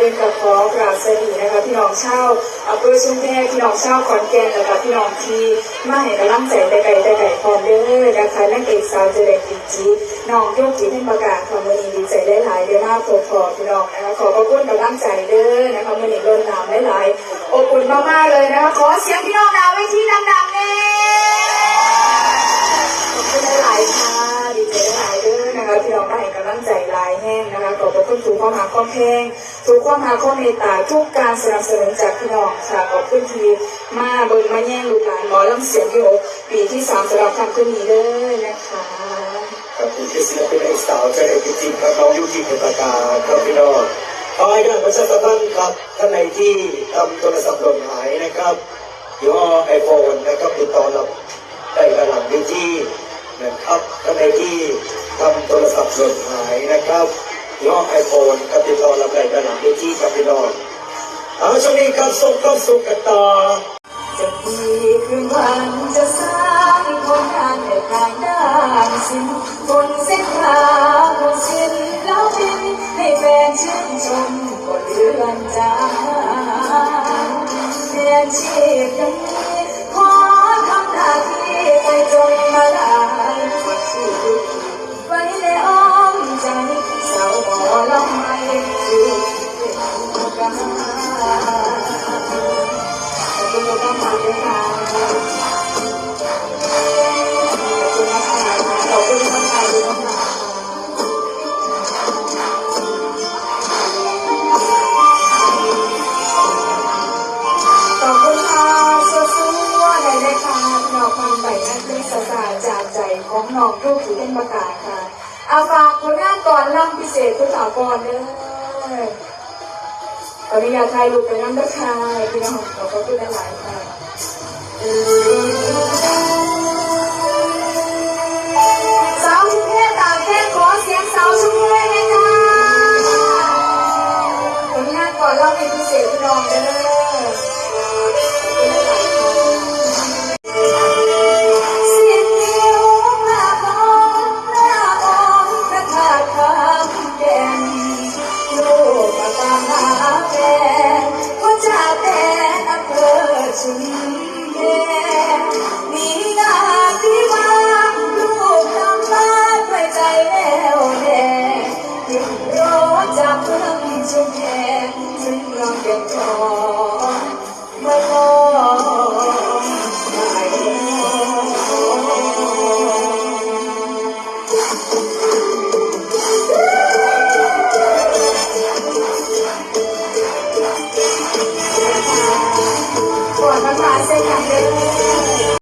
อื่นกับขอกราบสวัสดีนะคะพี่น้องชาวอำเภอชุมแพพี่น้องชาวขอนแก่นนะคะพี่น้องที่มาให้กำลังใจแต่ไก่พร้อมเด้อนะคะนักเอกสาวเจเด็กจริงๆน้องโยกิให้ประกาศความวันนี้ดีใจหลายๆเด้อมากขอพี่น้องนะคะขอบคุณกำลังใจเด้อนะคะวันนี้โดนน้ำหลายๆอบอุ่นมากๆเลยนะคะขอเสียงพี่น้องดาวไว้ที่ดังๆเนี่ยขอบคุณหลายๆค่ะดีใจหลายเด้อนะคะพี่น้องมาให้กำลังใจหลายแห้งนะคะขอบคุณทุกความหาความเพลงทุกความหาความเมตตาทุกการสนับสนุนจากพี่น้องค่ะขอบคุณที่มาเบิ่งมาแย่งลูกหลานหมอลำเสียงที่6ปีที่3สำหรับคำคืนนี้เด้อนะคะครับคุณคือศิลปินไอสาวใจจริงๆครับน้องยูกิเป็นประกาศครับพี่น้องขอให้การประชาสัมพันธ์ครับท่านใดที่ทำโทรศัพท์หล่นหายนะครับยี่ห้อไอโฟนนะครับติดต่อรับได้กระหล่ำที่นะครับท่านใดที่ทำโทรศัพท์หล่นหายนะครับยี่ห้อไอโฟนกับติดต่อรับได้กระหล่ำที่กับพี่น้องช่วงนี้ครับส่งเข้าสู่กันต่อจะดีคืนวันจะสร้างคนงานในทางด้านศิลป์บนเส้นทางบนศิลปินให้แฟนชื่นชมบนเรือนจานเรียนชีพยังมีขอทำหน้าที่ไปจนมาได้ฝันชีวิตไว้ในอ้อมใจสาวหมอลำไม่อยู่เป็นกันคุณก็ต้องมาด้วยกันขอบคุณนะคะขอบคุณคนไทยด้วยนะคะขอบคุณค่ะสู้ๆในรายการน้องความใบนักเล่นสตาร์จากใจของน้องผู้ขี่เป็นประกาศค่ะเอาฝากผลงานก่อนล่ำพิเศษคุณสาวก่อนเด้อตอนนี้อยากถ่ายรูปไปน้ำตาชายพี่น้องขอบคุณหลายๆค่ะสาวชุมแพตากแค่ขอเสียงสาวชุมแพเลยจ้าผลงานก่อนเล่าเป็นพิเศษพี่น้องเด้อชุมแพซึ่งเราเก็บของมาลองไม่ก่อนมาผ่านเส้นทางเดิน